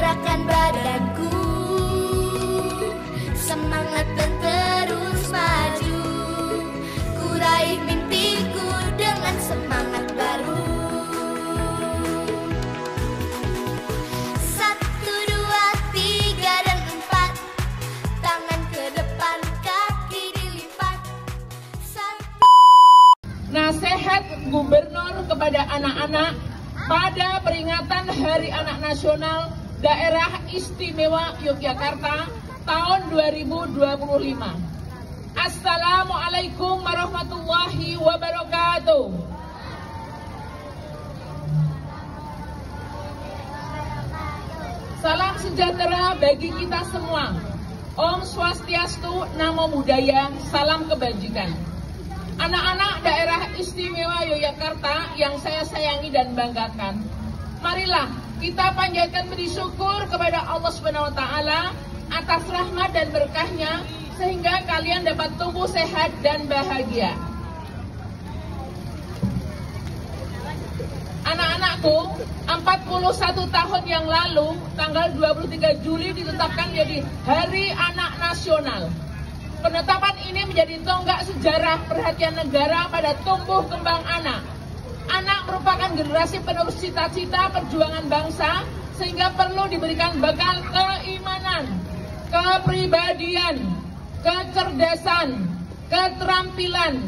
menggerakkan badanku, semangat dan terus maju. Ku raih mimpiku dengan semangat baru. 1, 2, 3 dan 4, tangan ke depan, kaki dilipat. Nasihat Gubernur kepada anak-anak pada peringatan Hari Anak Nasional Daerah Istimewa Yogyakarta tahun 2025. Assalamualaikum warahmatullahi wabarakatuh. Salam sejahtera bagi kita semua. Om Swastiastu, Namo Buddhaya, salam kebajikan. Anak-anak daerah istimewa Yogyakarta yang saya sayangi dan banggakan, marilah kita panjatkan budi syukur kepada Allah SWT atas rahmat dan berkahnya sehingga kalian dapat tumbuh sehat dan bahagia. Anak-anakku, 41 tahun yang lalu, tanggal 23 Juli ditetapkan menjadi Hari Anak Nasional. Penetapan ini menjadi tonggak sejarah perhatian negara pada tumbuh kembang anak. Anak merupakan generasi penerus cita-cita perjuangan bangsa, sehingga perlu diberikan bekal keimanan, kepribadian, kecerdasan, keterampilan,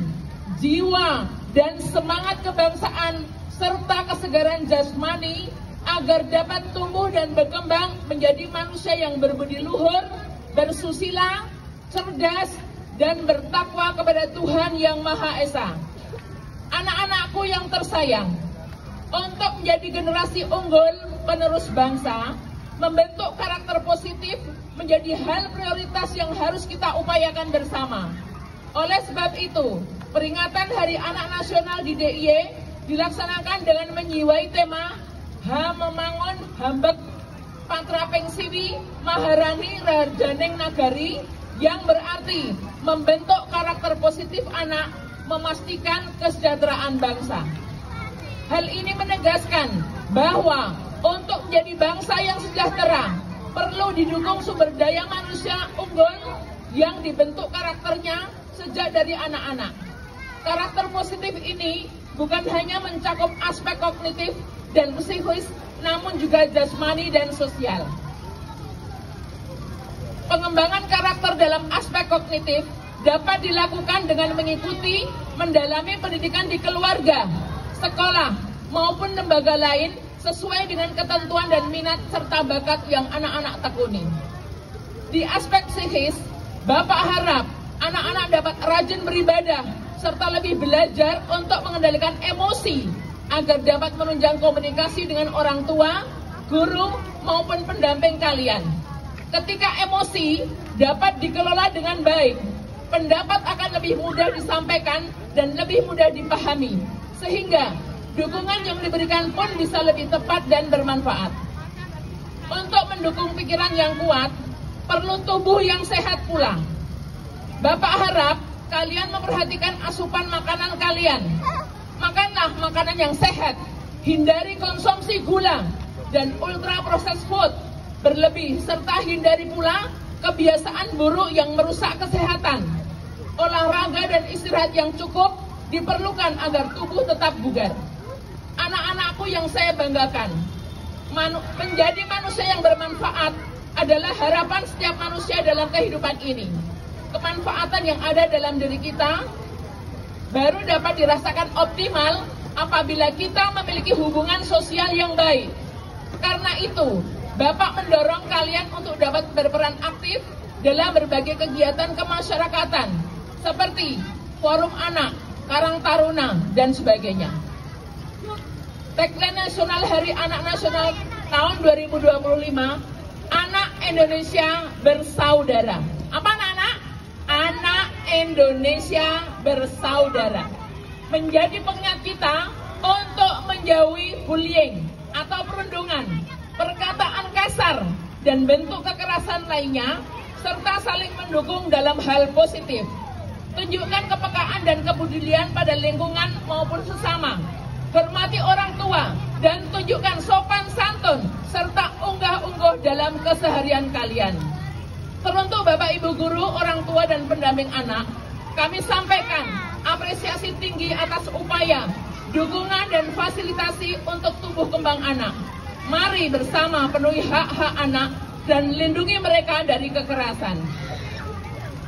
jiwa, dan semangat kebangsaan, serta kesegaran jasmani agar dapat tumbuh dan berkembang menjadi manusia yang berbudi luhur, bersusila, cerdas, dan bertakwa kepada Tuhan Yang Maha Esa. Anak-anakku yang tersayang, untuk menjadi generasi unggul penerus bangsa, membentuk karakter positif menjadi hal prioritas yang harus kita upayakan bersama. Oleh sebab itu, peringatan Hari Anak Nasional di DIY dilaksanakan dengan menjiwai tema Hamemangun Hambek Patraping Siwi Maharani Raharjaneng Nagari, yang berarti membentuk karakter positif anak, memastikan kesejahteraan bangsa. Hal ini menegaskan bahwa untuk menjadi bangsa yang sejahtera, perlu didukung sumber daya manusia unggul yang dibentuk karakternya sejak dari anak-anak. Karakter positif ini bukan hanya mencakup aspek kognitif dan psikis, namun juga jasmani dan sosial. Pengembangan karakter dalam aspek kognitif dapat dilakukan dengan mengikuti, mendalami pendidikan di keluarga, sekolah, maupun lembaga lain sesuai dengan ketentuan dan minat serta bakat yang anak-anak tekuni. Di aspek psikis, Bapak harap anak-anak dapat rajin beribadah serta lebih belajar untuk mengendalikan emosi agar dapat menunjang komunikasi dengan orang tua, guru, maupun pendamping kalian. Ketika emosi dapat dikelola dengan baik, pendapat akan lebih mudah disampaikan dan lebih mudah dipahami, sehingga dukungan yang diberikan pun bisa lebih tepat dan bermanfaat. Untuk mendukung pikiran yang kuat, perlu tubuh yang sehat pula. Bapak harap kalian memperhatikan asupan makanan kalian. Makanlah makanan yang sehat, hindari konsumsi gula dan ultra processed food berlebih, serta hindari pula kebiasaan buruk yang merusak kesehatan. Olahraga dan istirahat yang cukup diperlukan agar tubuh tetap bugar. Anak-anakku yang saya banggakan, menjadi manusia yang bermanfaat adalah harapan setiap manusia dalam kehidupan ini. Kemanfaatan yang ada dalam diri kita baru dapat dirasakan optimal apabila kita memiliki hubungan sosial yang baik. Karena itu, Bapak mendorong kalian untuk dapat berperan aktif dalam berbagai kegiatan kemasyarakatan seperti forum anak, karang taruna, dan sebagainya. Tagline nasional Hari Anak Nasional tahun 2025, Anak Indonesia Bersaudara. Apa anak-anak? Anak Indonesia Bersaudara. Menjadi pengingat kita untuk menjauhi bullying atau perundungan, perkataan kasar, dan bentuk kekerasan lainnya, serta saling mendukung dalam hal positif. Tunjukkan kepekaan dan kepedulian pada lingkungan maupun sesama. Hormati orang tua dan tunjukkan sopan santun serta unggah-ungguh dalam keseharian kalian. Teruntuk Bapak Ibu guru, orang tua dan pendamping anak, kami sampaikan apresiasi tinggi atas upaya, dukungan dan fasilitasi untuk tumbuh kembang anak. Mari bersama penuhi hak-hak anak dan lindungi mereka dari kekerasan.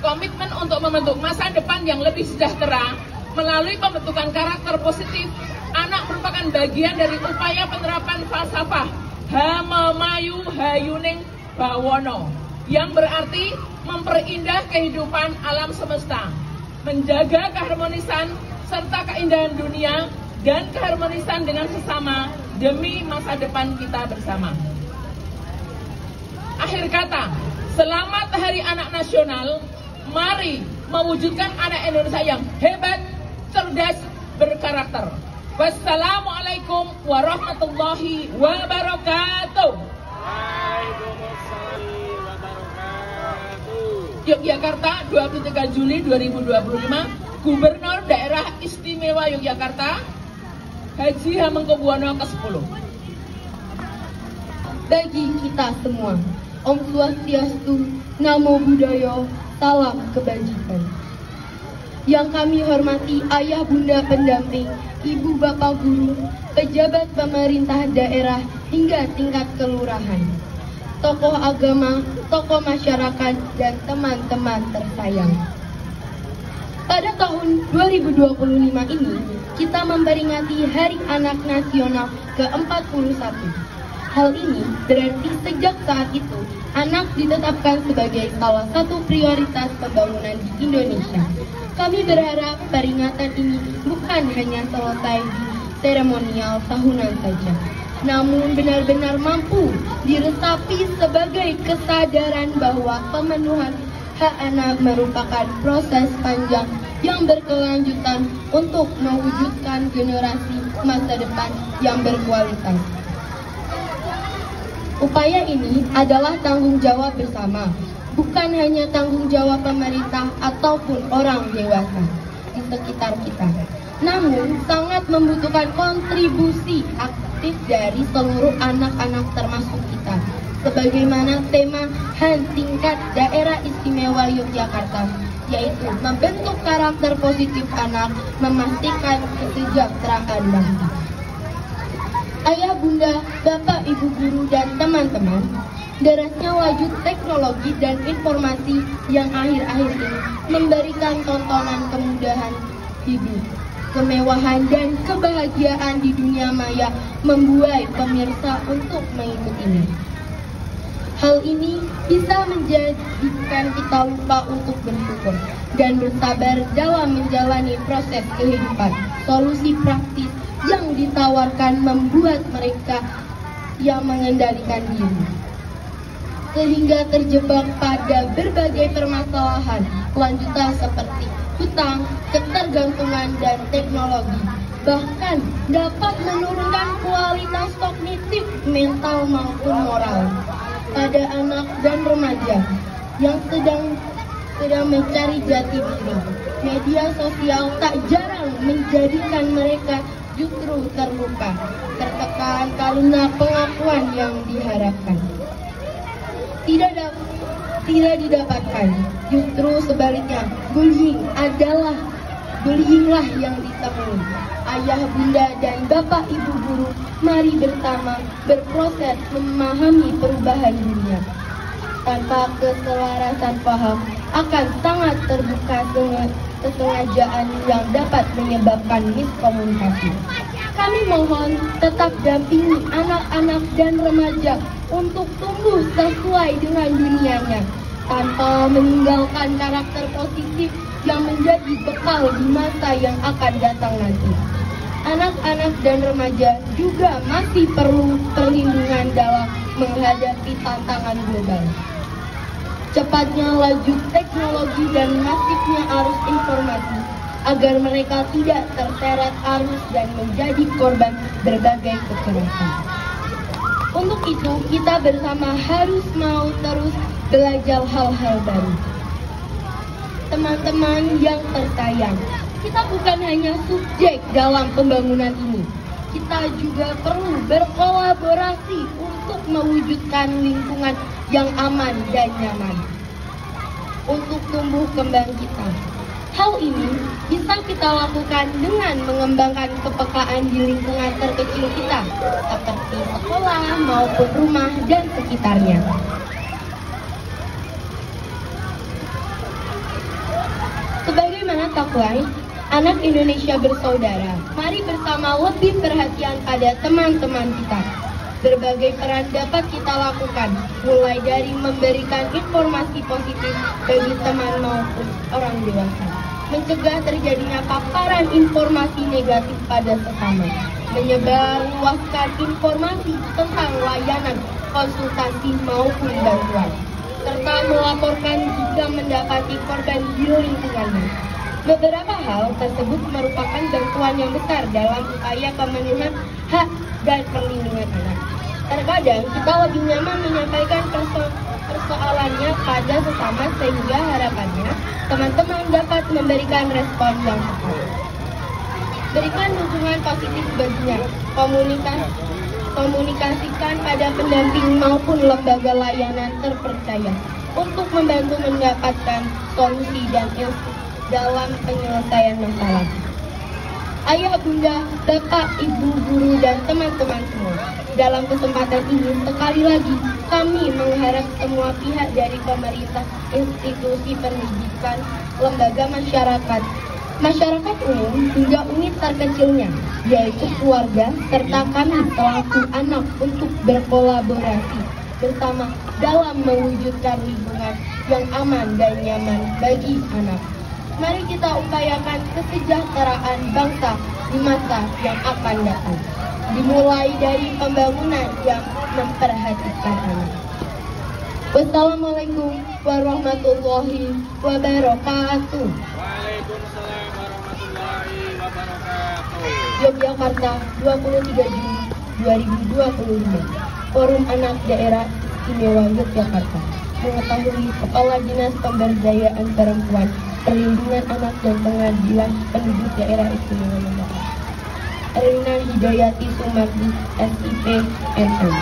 Komitmen untuk membentuk masa depan yang lebih sejahtera melalui pembentukan karakter positif anak merupakan bagian dari upaya penerapan falsafah Hamamayu Hayuning Bawono yang berarti memperindah kehidupan alam semesta, menjaga keharmonisan serta keindahan dunia dan keharmonisan dengan sesama demi masa depan kita bersama. Akhir kata, selamat Hari Anak Nasional. Mari mewujudkan anak Indonesia yang hebat, cerdas, berkarakter. Wassalamualaikum warahmatullahi wabarakatuh. Waalaikumsalam wabarakatuh. Yogyakarta, 23 Juli 2025, Gubernur Daerah Istimewa Yogyakarta, Haji Hamengkubuwono ke-10. Bagi kita semua, Om Swastiastu, Namo Buddhaya, salam kebajikan. Yang kami hormati ayah bunda pendamping, ibu bapak guru, pejabat pemerintah daerah hingga tingkat kelurahan, tokoh agama, tokoh masyarakat, dan teman-teman tersayang. Pada tahun 2025 ini, kita memperingati Hari Anak Nasional ke-41. Hal ini berarti sejak saat itu, anak ditetapkan sebagai salah satu prioritas pembangunan di Indonesia. Kami berharap peringatan ini bukan hanya selesai di seremonial tahunan saja, namun benar-benar mampu diresapi sebagai kesadaran bahwa pemenuhan hak anak merupakan proses panjang yang berkelanjutan untuk mewujudkan generasi masa depan yang berkualitas. Upaya ini adalah tanggung jawab bersama, bukan hanya tanggung jawab pemerintah ataupun orang dewasa di sekitar kita. Namun, sangat membutuhkan kontribusi aktif dari seluruh anak-anak termasuk kita. Sebagaimana tema HAN tingkat Daerah Istimewa Yogyakarta, yaitu membentuk karakter positif anak, memastikan kesejahteraan bangsa. Ayah bunda, bapak ibu guru dan teman-teman, derasnya laju teknologi dan informasi yang akhir-akhir ini memberikan tontonan kemudahan hidup, kemewahan dan kebahagiaan di dunia maya membuat pemirsa untuk mengikutinya. Hal ini bisa menjadikan kita lupa untuk bersyukur dan bersabar dalam menjalani proses kehidupan. Solusi praktis yang ditawarkan membuat mereka yang mengendalikan diri, sehingga terjebak pada berbagai permasalahan lanjutan seperti hutang, ketergantungan, dan teknologi. Bahkan dapat menurunkan kualitas kognitif, mental maupun moral pada anak dan remaja yang sedang mencari jati diri. Media sosial tak jarang menjadikan mereka justru terluka, tertekan karena pengakuan yang diharapkan tidak didapatkan. Justru sebaliknya, bullyinglah yang ditemui. Ayah, bunda, dan bapak ibu guru, mari bersama berproses memahami perubahan dunia. Tanpa keselarasan paham, akan sangat terbuka kesengajaan yang dapat menyebabkan miskomunikasi. Kami mohon tetap dampingi anak-anak dan remaja untuk tumbuh sesuai dengan dunianya, tanpa meninggalkan karakter positif yang menjadi bekal di masa yang akan datang nanti. Anak-anak dan remaja juga masih perlu perlindungan dalam menghadapi tantangan global. Cepatnya laju teknologi dan masifnya arus informasi agar mereka tidak terseret arus dan menjadi korban berbagai kekerasan. Untuk itu, kita bersama harus mau terus belajar hal-hal baru. Teman-teman yang tersayang, kita bukan hanya subjek dalam pembangunan ini. Kita juga perlu berkolaborasi untuk mewujudkan lingkungan yang aman dan nyaman untuk tumbuh kembang kita. Hal ini bisa kita lakukan dengan mengembangkan kepekaan di lingkungan terkecil kita, seperti sekolah maupun rumah dan sekitarnya. Sebagaimana tagline Anak Indonesia Bersaudara, mari bersama lebih perhatian pada teman-teman kita. Berbagai peran dapat kita lakukan, mulai dari memberikan informasi positif bagi teman maupun orang dewasa, mencegah terjadinya paparan informasi negatif pada sesama, menyebarluaskan informasi tentang layanan konsultasi maupun bantuan, serta melaporkan jika mendapati korban di lingkungannya. Beberapa hal tersebut merupakan bantuan yang besar dalam upaya pemenuhan hak dan perlindungan anak. Terkadang kita lebih nyaman menyampaikan persoalannya pada sesama sehingga harapannya teman-teman dapat memberikan respon yang tepat. Berikan dukungan positif baginya, komunikasikan pada pendamping maupun lembaga layanan terpercaya untuk membantu mendapatkan solusi dan ilmu dalam penyelesaian masalah. Ayah, bunda, bapak, ibu, guru, dan teman-teman semua, dalam kesempatan ini sekali lagi kami mengharap semua pihak dari pemerintah, institusi pendidikan, lembaga masyarakat umum hingga unit terkecilnya, yaitu keluarga, serta kami pelaku anak untuk berkolaborasi bersama dalam mewujudkan lingkungan yang aman dan nyaman bagi anak. Mari kita upayakan kesejahteraan bangsa di masa yang akan datang, dimulai dari pembangunan yang memperhatikan anak. Wassalamualaikum warahmatullahi wabarakatuh. Waalaikumsalam warahmatullahi wabarakatuh. Yogyakarta, 23 Juni 2025. Forum Anak Daerah Istimewa Yogyakarta mengetahui Kepala Dinas Pemberdayaan Perempuan, Perlindungan Anak dan Pengadilan Penduduk Daerah Istimewa Yogyakarta, Erina Hidayati Sumardi, SIP, MM.